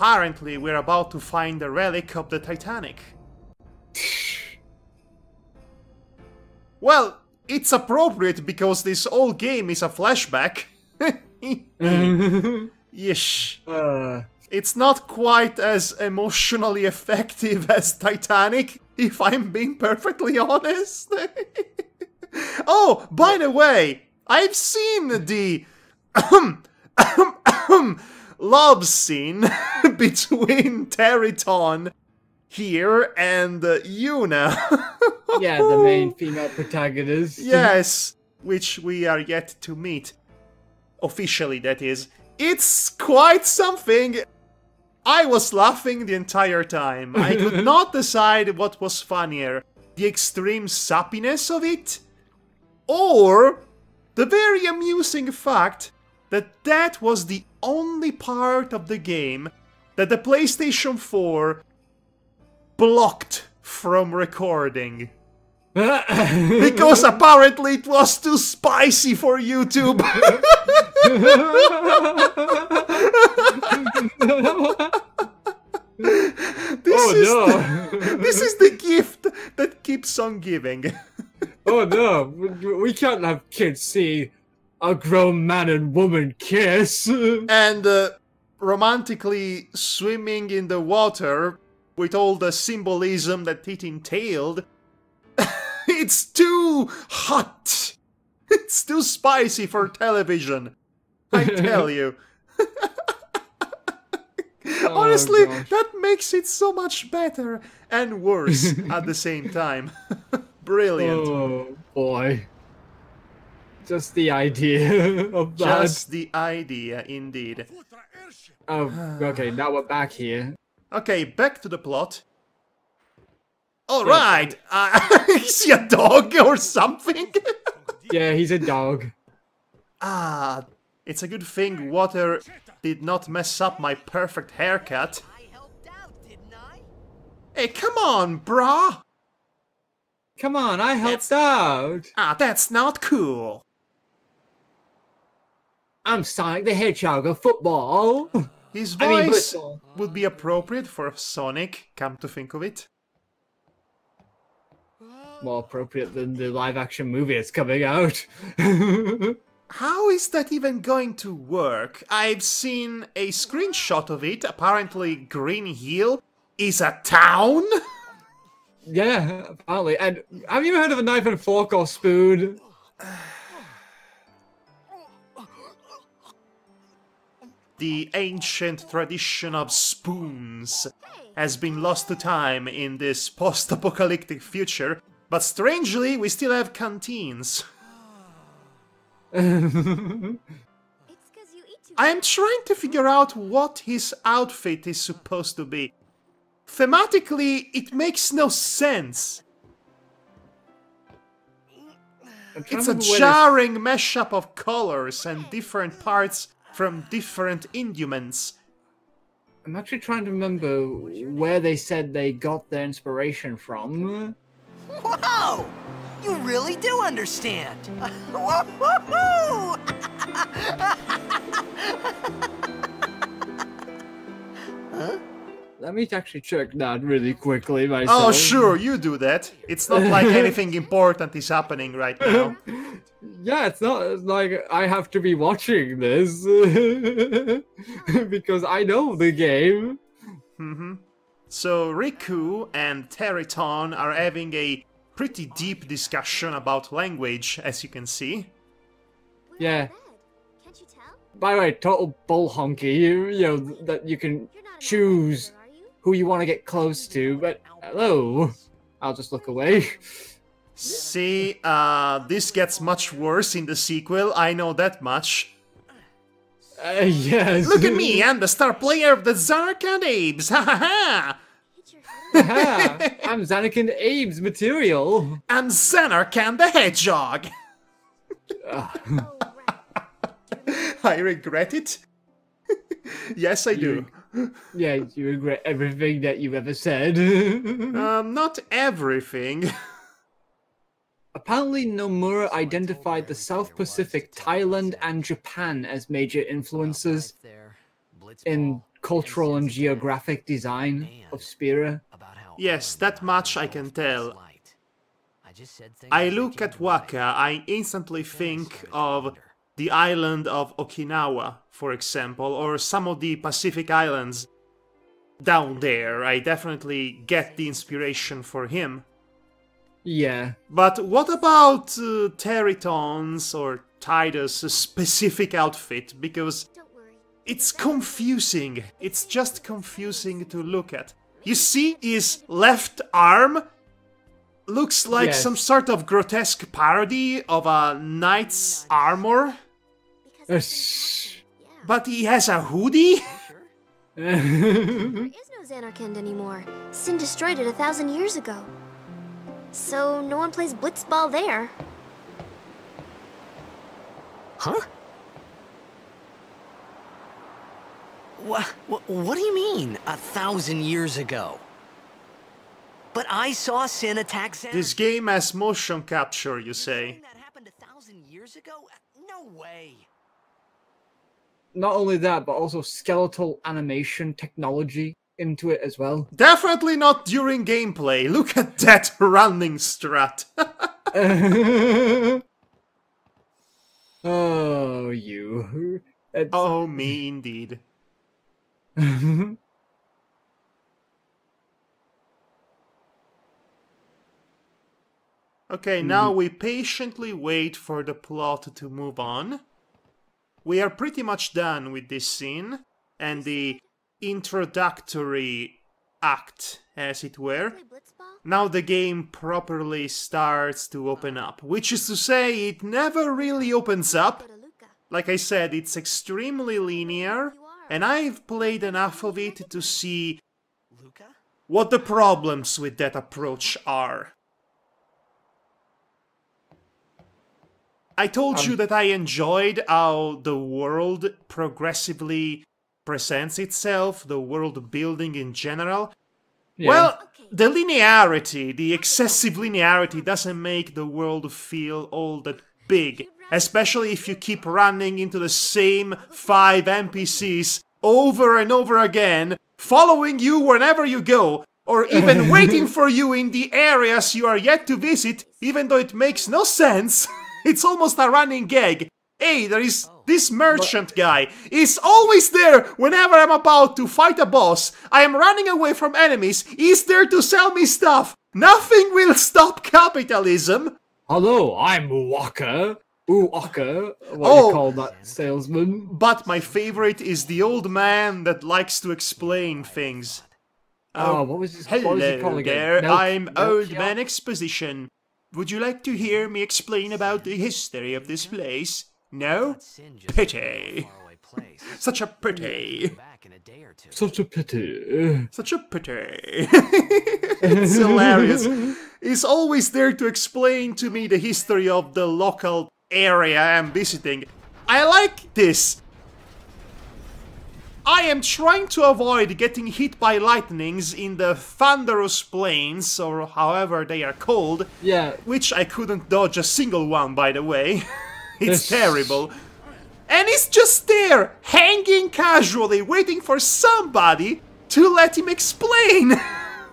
apparently we're about to find the relic of the Titanic. Well, it's appropriate because this whole game is a flashback. Yeesh. It's not quite as emotionally effective as Titanic, if I'm being perfectly honest. Oh, by the way, I've seen the love scene between Territon here and Yuna. Yeah, the main female protagonist. Yes, which we are yet to meet. Officially, that is. It's quite something. I was laughing the entire time. I could not decide what was funnier. The extreme sappiness of it, or the very amusing fact that that was the only part of the game that the PlayStation 4 blocked from recording. Because apparently it was too spicy for YouTube. This is the gift that keeps on giving. Oh no, we can't have kids see a grown man and woman kiss. And romantically swimming in the water with all the symbolism that it entailed. It's too hot. It's too spicy for television. I tell you. Honestly, that makes it so much better and worse at the same time. Brilliant. Oh boy. Just the idea of that. Just the idea, indeed. Oh, okay, now we're back here. Okay, back to the plot. Alright! Is he a dog or something? Yeah, he's a dog. Ah, it's a good thing water did not mess up my perfect haircut. Hey, come on, brah! Come on, I helped out! Ah, that's not cool. I'm Sonic the Hedgehog of football! His voice would be appropriate for Sonic, come to think of it. More appropriate than the live-action movie that's coming out. How is that even going to work? I've seen a screenshot of it. Apparently Green Hill is a town? Yeah, apparently. And have you heard of a knife and fork or spoon? The ancient tradition of spoons has been lost to time in this post-apocalyptic future, but strangely, we still have canteens. I am trying to figure out what his outfit is supposed to be. Thematically, it makes no sense. It's a jarring mashup of colors and different parts from different induments. I'm actually trying to remember where they said they got their inspiration from. Wow! You really do understand! Woo-hoo-hoo! Huh? Let me actually check that really quickly myself. Oh, sure, you do that. It's not like anything important is happening right now. Yeah, it's not like I have to be watching this. Because I know the game. So Riku and Territon are having a pretty deep discussion about language, as you can see. Yeah. By the way, total bull honky. You know, that you can choose who you want to get close to, but hello. I'll just look away. See, this gets much worse in the sequel, I know that much. Yes. Look at me, I'm the star player of the Zark and Abes, ha ha ha! I'm Xanakin Abe's material. I'm Xanarkan the Hedgehog! I regret it. Yes, I do. Yeah, you regret everything that you've ever said. Not everything. Apparently, Nomura identified the South Pacific, Thailand, and Japan as major influences in cultural and geographic design of Spira. Yes, that much I can tell. I look at Waka, I instantly think of the island of Okinawa, for example, or some of the Pacific islands down there. I definitely get the inspiration for him. Yeah. But what about Teriton's or Tidus' specific outfit? Because it's confusing. It's just confusing to look at. You see his left arm? Looks like some sort of grotesque parody of a knight's armor. But he has a hoodie? There is no Xanarkand anymore. Sin destroyed it 1,000 years ago. So no one plays blitzball there. Huh? What do you mean, 1,000 years ago? But I saw Sin attack Xanarkand. This game has motion capture, you say? That happened 1,000 years ago? No way. Not only that, but also skeletal animation technology into it as well. Definitely not during gameplay. Look at that running strut. Oh, you. Oh, me indeed. Okay, now we patiently wait for the plot to move on. We are pretty much done with this scene, and the introductory act, as it were. Now the game properly starts to open up, which is to say, it never really opens up. Like I said, it's extremely linear, and I've played enough of it to see what the problems with that approach are. I told you that I enjoyed how the world progressively presents itself, the world building in general. Yeah. Well, the linearity, the excessive linearity doesn't make the world feel all that big. Especially if you keep running into the same 5 NPCs over and over again, following you wherever you go, or even waiting for you in the areas you are yet to visit, even though it makes no sense. It's almost a running gag. Hey, there is this merchant guy. He's always there whenever I'm about to fight a boss. I am running away from enemies. He's there to sell me stuff. Nothing will stop capitalism. Hello, I'm Waka. Waka, what do you call that salesman? But my favorite is the old man that likes to explain things. What was his Hello call again? there, I'm Old Man Exposition. Would you like to hear me explain about the history of this place? No? Pity. Such a pity. Such a pity. Such a pity. It's hilarious. He's always there to explain to me the history of the local area I'm visiting. I like this. I am trying to avoid getting hit by lightnings in the thunderous plains, or however they are called. Yeah. Which I couldn't dodge a single one, by the way. It's terrible. And he's just there, hanging casually, waiting for somebody to let him explain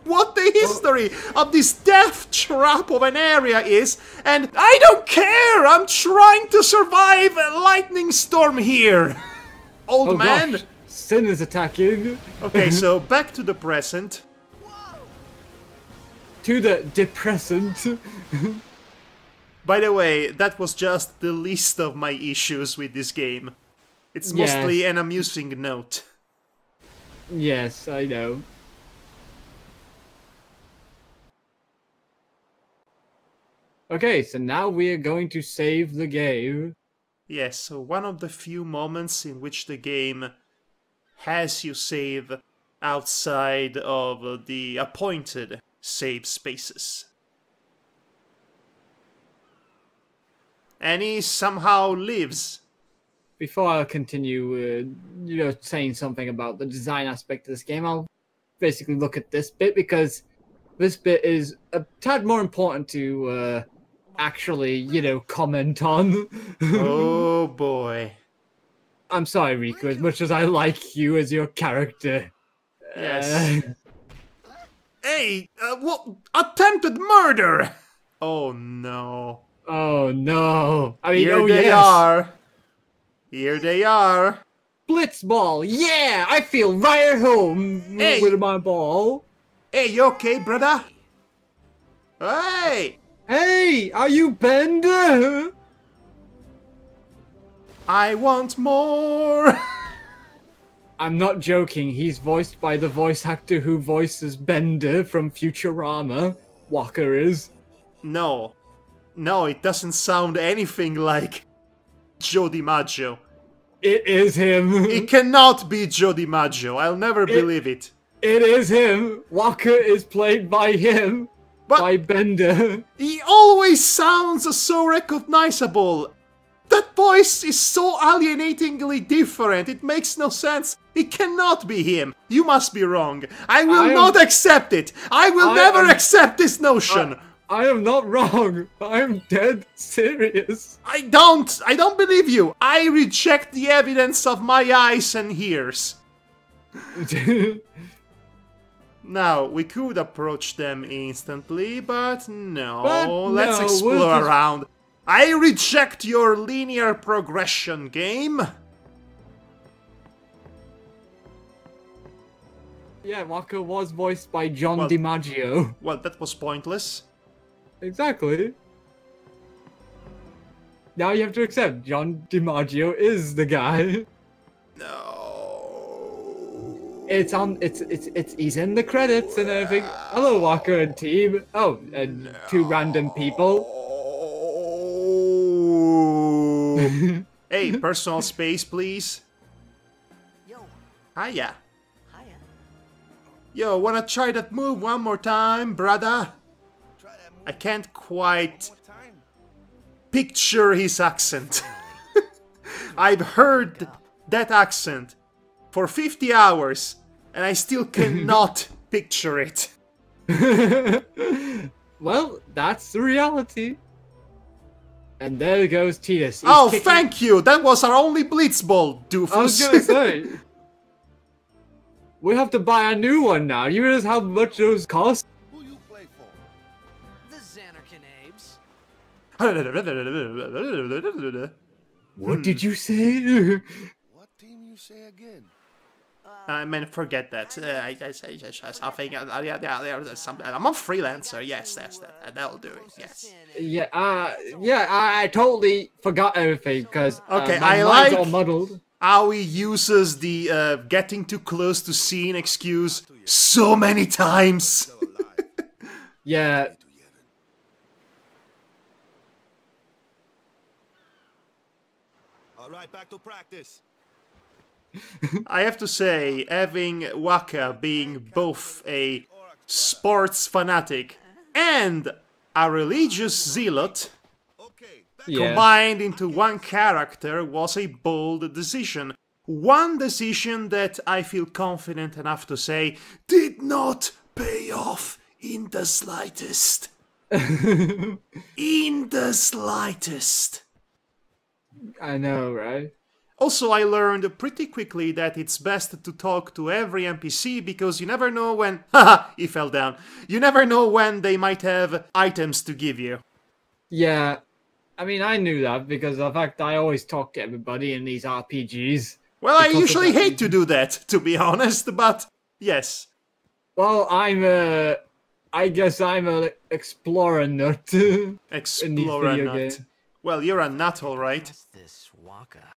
what the history of this death trap of an area is. And I don't care! I'm trying to survive a lightning storm here! Old man! Gosh. Sin is attacking. Okay, so back to the present. To the depressant. By the way, that was just the least of my issues with this game. It's mostly an amusing note. Yes, I know. Okay, so now we are going to save the game. Yes, so one of the few moments in which the game has you save outside of the appointed save spaces. And he somehow lives. Before I continue, saying something about the design aspect of this game, I'll basically look at this bit, because this bit is a tad more important to actually, comment on. Oh boy. I'm sorry, Riku, as much as I like you as your character. Yes. Hey, what? Attempted murder! Oh no. Oh no. I mean, Here oh they yes. are. Here they are. Blitzball, yeah! I feel right at home Hey. with my ball. Hey, you okay, brother? Hey! Hey, are you Bender? I want more! I'm not joking, he's voiced by the voice actor who voices Bender from Futurama. Walker is. No. No, it doesn't sound anything like Joe DiMaggio. It is him. It cannot be Joe DiMaggio. I'll never believe it. It is him. Walker is played by him. But by Bender. he always sounds so recognizable. That voice is so alienatingly different. It makes no sense. It cannot be him. You must be wrong. I will not accept it. I will never accept this notion. I am not wrong. I am dead serious. I don't believe you. I reject the evidence of my eyes and ears. Now, we could approach them instantly, but no. Let's explore around. I reject your linear progression game. Yeah, Walker was voiced by John DiMaggio. Well, that was pointless. Exactly. Now you have to accept John DiMaggio is the guy. No. It's he's in the credits and everything. Hello, Walker and team. Oh, and two random people. Hey, personal space, please. Yo. Hiya. Hiya. Yo, wanna try that move one more time, brother? Try that move I can't quite one more time. picture his accent. I've heard that accent for 50 hours, and I still cannot picture it. Well, that's the reality. And there goes Titus. Oh, thank you! That was our only Blitzball, doofus. I was gonna say. We have to buy a new one now. You realize how much those cost? Who you play for? The Xanarkin Abes. What did you say? What team you say again? I mean, forget that. I say something. I'm a freelancer. Yes, that'll do it. Yes. Yeah, I totally forgot everything because Okay, my I mind's like all muddled. how he uses the getting too close to scene excuse so many times. Yeah. All right, back to practice. I have to say, having Waka being both a sports fanatic and a religious zealot Okay, back combined into one character was a bold decision. One decision that I feel confident enough to say did not pay off in the slightest. In the slightest. I know, right? Also, I learned pretty quickly that it's best to talk to every NPC because you never know when... Haha, he fell down. You never know when they might have items to give you. Yeah. I mean, I knew that because of the fact I always talk to everybody in these RPGs. Well, I Because of usually that hate to do that, to be honest, but yes. Well, I guess I'm an explorer nut. Explorer video nut. games. Well, you're a nut, alright. What's this Waka?